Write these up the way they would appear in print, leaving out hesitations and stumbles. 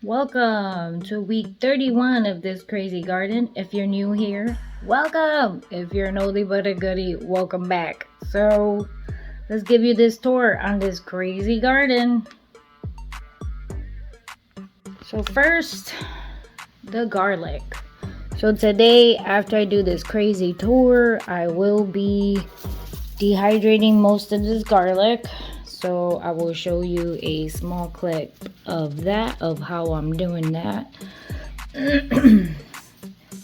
Welcome to week 31 of this crazy garden. If you're new here, welcome. If you're an oldie but a goodie, welcome back. So let's give you this tour on this crazy garden. So first, the garlic. So today, after I do this crazy tour, I will be dehydrating most of this garlic. So I will show you a small clip of that, of how I'm doing that.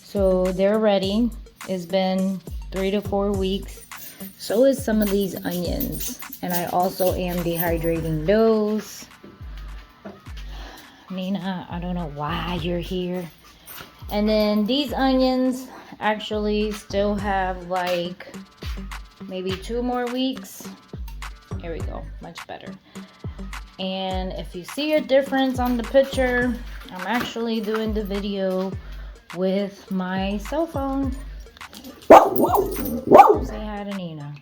So they're ready. It's been 3 to 4 weeks. So is some of these onions. And I also am dehydrating those. Nina, I don't know why you're here. And then these onions actually still have like maybe 2 more weeks. Here we go, much better. And if you see a difference on the picture, I'm actually doing the video with my cell phone. Say hi to Nina.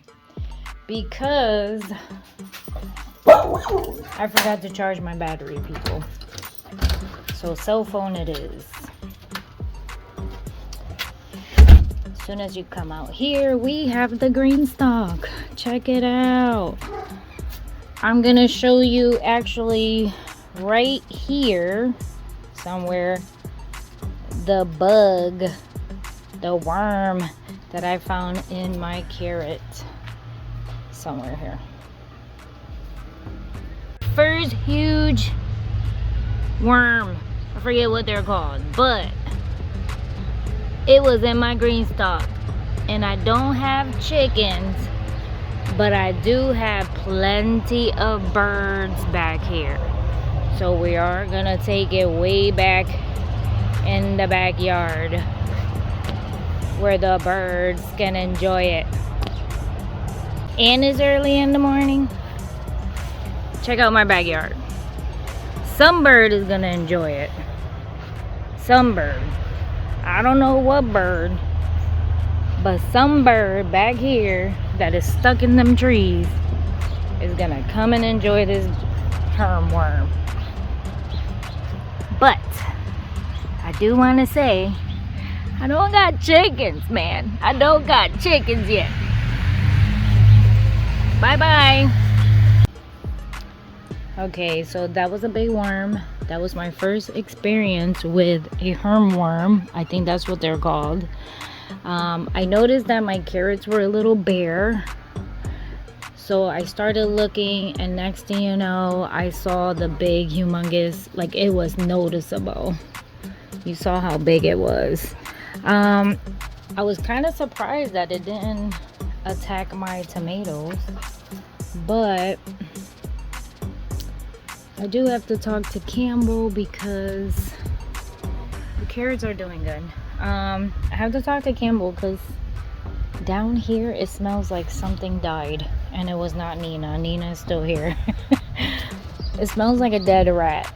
Because I forgot to charge my battery, people. So cell phone it is. As soon as you come out here, we have the green stalk. Check it out. I'm gonna show you actually right here somewhere the bug, the worm that I found in my carrot. Somewhere here. First huge worm. I forget what they're called, but it was in my green stalk. And I don't have chickens, but I do have plenty of birds back here. So we are gonna take it way back in the backyard where the birds can enjoy it. And it's early in the morning. Check out my backyard. Some bird is gonna enjoy it. Some bird. I don't know what bird, but some bird back here that is stuck in them trees is gonna come and enjoy this worm. But I do want to say, I don't got chickens, man. I don't got chickens yet. Bye bye. Okay, so that was a big worm. That was my first experience with a worm. I think that's what they're called. I noticed that my carrots were a little bare. So I started looking, and next thing you know, I saw the big, humongous, like it was noticeable. You saw how big it was. I was kind of surprised that it didn't attack my tomatoes, but I do have to talk to Campbell because the carrots are doing good. I have to talk to Campbell because down here it smells like something died, and it was not Nina. Nina is still here. It smells like a dead rat.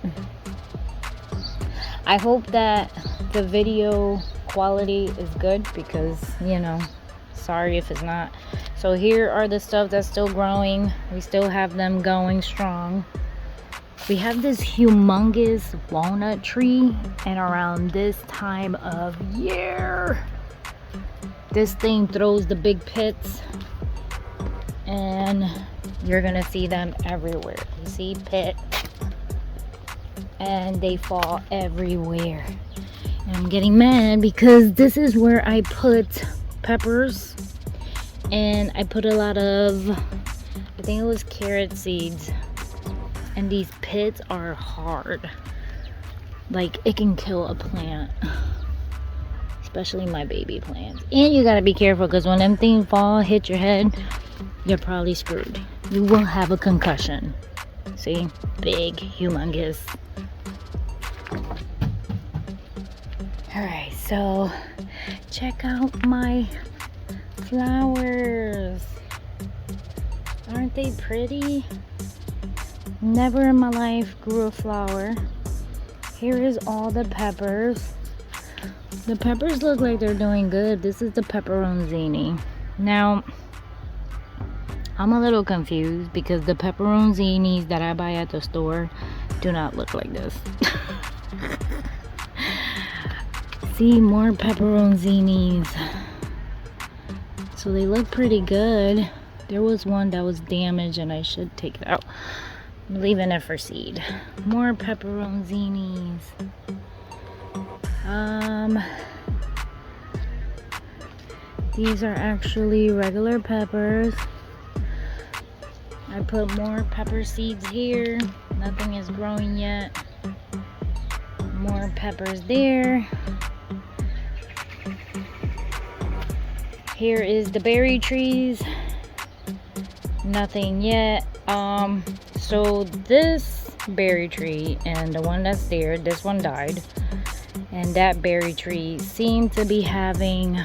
I hope that the video quality is good because, you know, sorry if it's not. So here are the stuff that's still growing. We still have them going strong. We have this humongous walnut tree, and around this time of year, this thing throws the big pits, and you're gonna see them everywhere. You see pit, and they fall everywhere. And I'm getting mad because this is where I put peppers, and I put a lot of, I think it was carrot seeds. And these pits are hard. Like, it can kill a plant. Especially my baby plants. And you gotta be careful because when them things fall, hit your head, you're probably screwed. You will have a concussion. See? Big, humongous. Alright, so check out my flowers. Aren't they pretty? Never in my life grew a flower. Here is all the peppers. The peppers look like they're doing good. This is the pepperoncini. Now, I'm a little confused because the pepperoncinis that I buy at the store do not look like this. See, more pepperoncinis. So they look pretty good. There was one that was damaged and I should take it out. I'm leaving it for seed. More pepperoncinis. These are actually regular peppers. I put more pepper seeds here. Nothing is growing yet. More peppers there. Here is the berry trees. Nothing yet. So this berry tree and the one that's there, this one died. And that berry tree seemed to be having,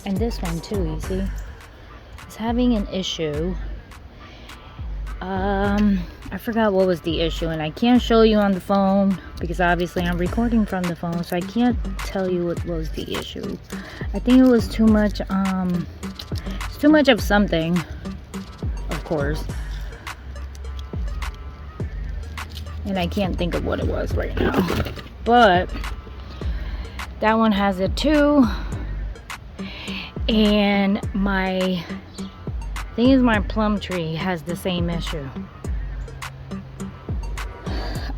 and this one too, you see, it's having an issue. I forgot what was the issue, and I can't show you on the phone because obviously I'm recording from the phone, so I can't tell you what was the issue. I think it was too much, it's too much of something, of course. And I can't think of what it was right now. But that one has it too. And my thing is, my plum tree has the same issue.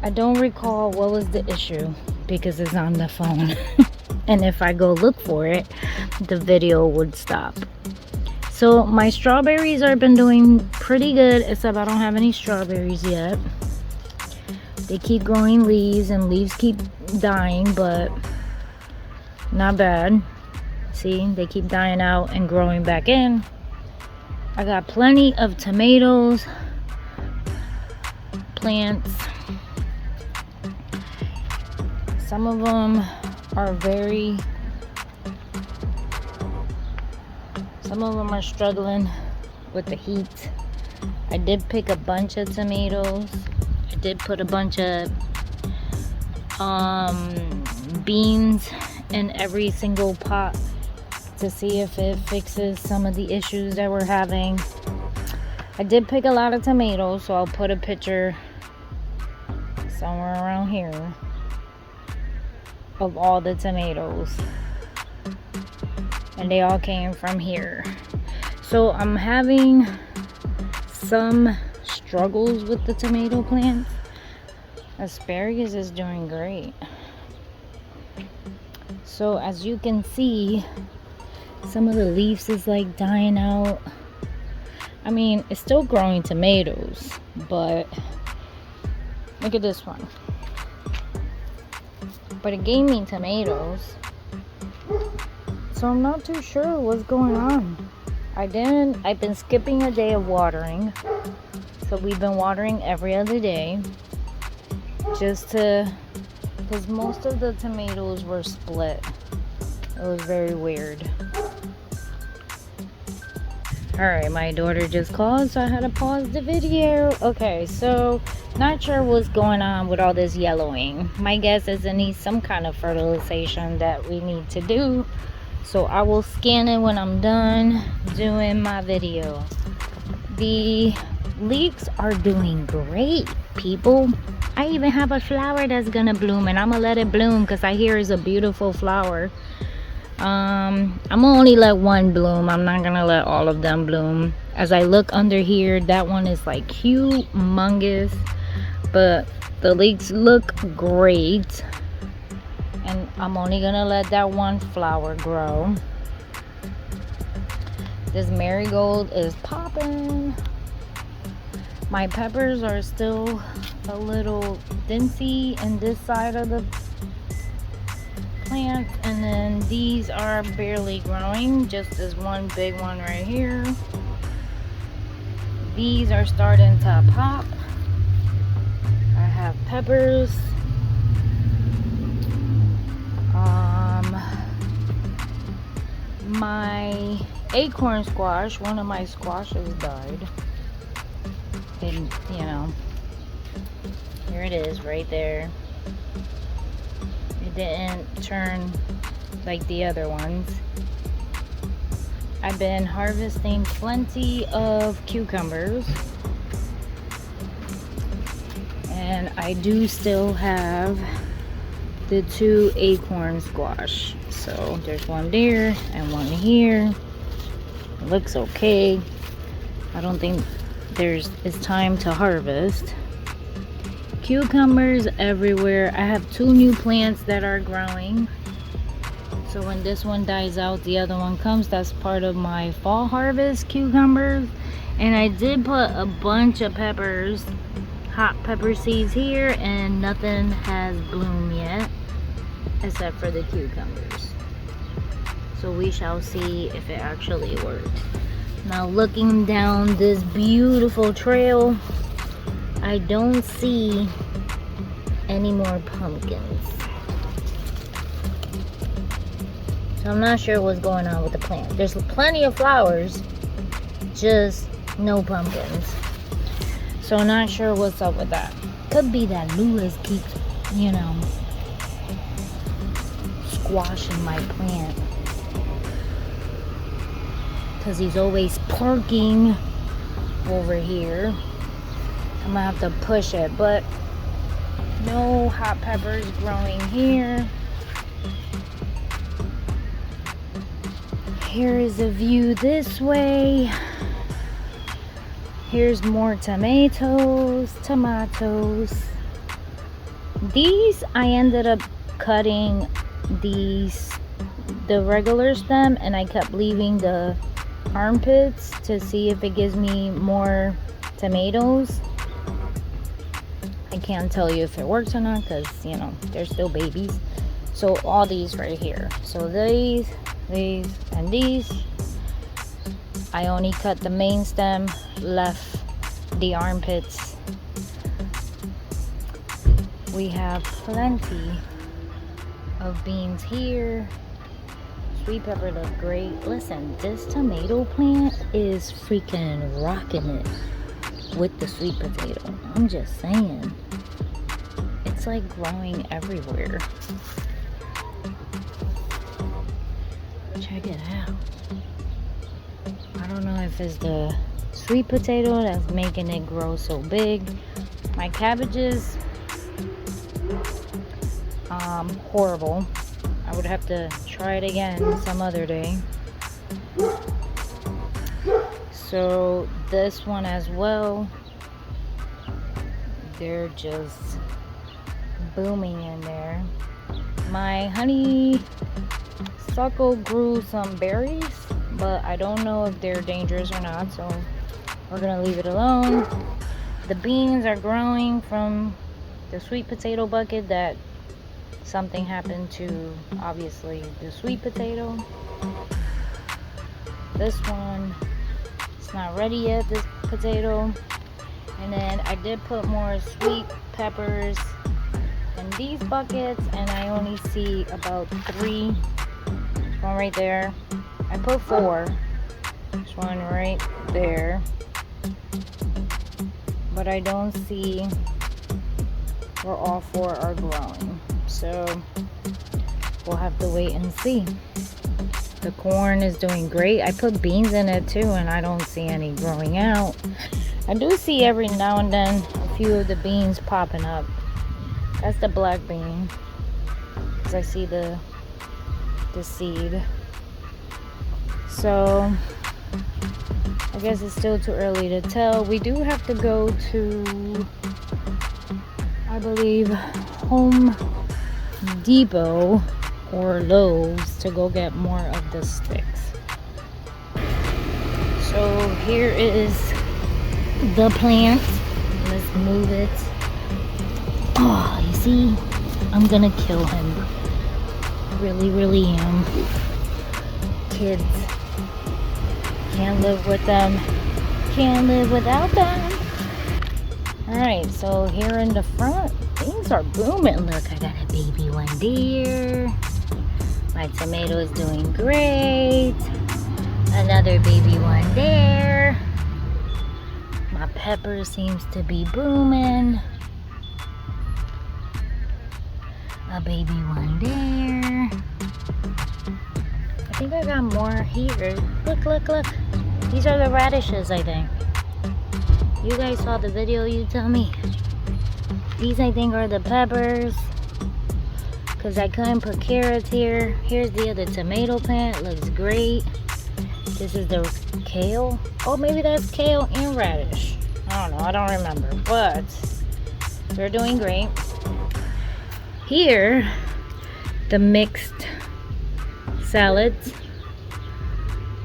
I don't recall what was the issue because it's on the phone. And if I go look for it, the video would stop. So my strawberries have been doing pretty good, except I don't have any strawberries yet. They keep growing leaves and leaves keep dying, but not bad. See, they keep dying out and growing back in. I got plenty of tomatoes, plants. Some of them are some of them are struggling with the heat. I did pick a bunch of tomatoes. I did put a bunch of beans in every single pot to see if it fixes some of the issues that we're having. I did pick a lot of tomatoes, so I'll put a picture somewhere around here of all the tomatoes, and they all came from here. So I'm having some struggles with the tomato plants. Asparagus is doing great. So as you can see, some of the leaves is like dying out. I mean, it's still growing tomatoes, but look at this one. But it gave me tomatoes, so I'm not too sure what's going on. I've been skipping a day of watering, so we've been watering every other day, just to, because most of the tomatoes were split. It was very weird. Alright, my daughter just called, so I had to pause the video. Okay, so not sure what's going on with all this yellowing. My guess is it needs some kind of fertilization that we need to do. So I will scan it when I'm done doing my video. The leeks are doing great, people. I even have a flower that's gonna bloom, and I'm gonna let it bloom because I hear it's a beautiful flower. I'm gonna only let one bloom. I'm not gonna let all of them bloom. As I look under here, that one is like humongous, but the leeks look great, and I'm only gonna let that one flower grow. This marigold is popping. My peppers are still a little dincy in this side of the plant, and then these are barely growing, just this one big one right here. These are starting to pop. I have peppers. My acorn squash, one of my squashes died, and you know, here it is right there. It didn't turn like the other ones. I've been harvesting plenty of cucumbers, and I do still have the 2 acorn squash. So there's one there and one here. It looks okay. I don't think it's time to harvest. Cucumbers everywhere. I have 2 new plants that are growing. So when this one dies out, the other one comes. That's part of my fall harvest cucumbers. And I did put a bunch of peppers, hot pepper seeds here, and nothing has bloomed yet except for the cucumbers. So we shall see if it actually works. Now looking down this beautiful trail, I don't see any more pumpkins. So I'm not sure what's going on with the plant. There's plenty of flowers, just no pumpkins. So I'm not sure what's up with that. Could be that Lewis keeps, you know, squashing my plant. Because he's always parking over here. I'm gonna have to push it, but no hot peppers growing here. Here is a view this way. Here's more tomatoes. These I ended up cutting the regular stem, and I kept leaving the armpits to see if it gives me more tomatoes. I can't tell you if it works or not because, you know, they're still babies. So all these right here. So these, and these. I only cut the main stem, left the armpits. We have plenty of beans here. Sweet pepper look great. Listen, this tomato plant is freaking rocking it with the sweet potato. I'm just saying. It's like growing everywhere. Check it out. I don't know if it's the sweet potato that's making it grow so big. My cabbages, horrible. I would have to try it again some other day. So this one as well, they're just booming in there. My honeysuckle grew some berries, but I don't know if they're dangerous or not, so we're gonna leave it alone. The beans are growing from the sweet potato bucket that something happened to, obviously, the sweet potato. This one, it's not ready yet, this potato. And then I did put more sweet peppers in these buckets, and I only see about 3. There's one right there. I put 4. There's one right there. But I don't see where all 4 are growing. So we'll have to wait and see. The corn is doing great. I put beans in it too, and I don't see any growing out. I do see every now and then a few of the beans popping up. That's the black bean, because I see the seed. So I guess it's still too early to tell. We do have to go to, I believe, Home Depot or Lowe's to go get more of the sticks. So here is the plant. Let's move it. Oh, you see, I'm gonna kill him. Really am. Kids, can't live with them, can't live without them. Alright, so here in the front, things are booming. Look, I got a baby one there. My tomato is doing great. Another baby one there. My pepper seems to be booming. A baby one there. I think I got more here. Look. These are the radishes, I think. You guys saw the video, you tell me. These, I think, are the peppers. because I couldn't put carrots here. Here's the other tomato plant. Looks great. This is the kale. Oh, maybe that's kale and radish. I don't know. I don't remember. But they're doing great. Here, the mixed salads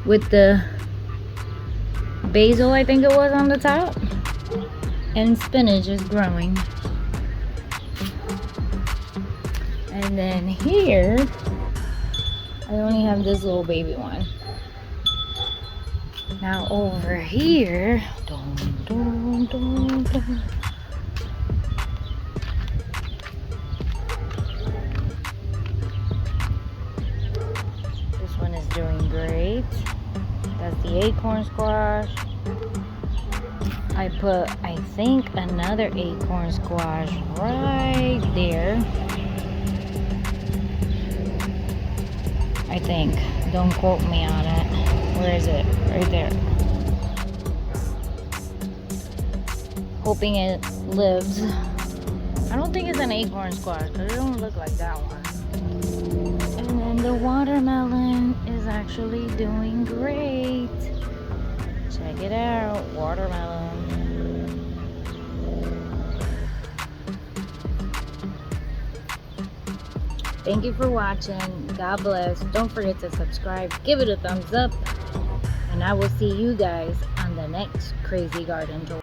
with the basil, I think it was, on the top. And spinach is growing. And then here, I only have this little baby one. Now over here, this one is doing great. That's the acorn squash. I put, I think, another acorn squash right there. I think. Don't quote me on it. Where is it? Right there. Hoping it lives. I don't think it's an acorn squash because it don't look like that one. And then the watermelon is actually doing great. Check it out. Watermelon. Thank you for watching. God bless. Don't forget to subscribe. Give it a thumbs up. And I will see you guys on the next crazy garden tour.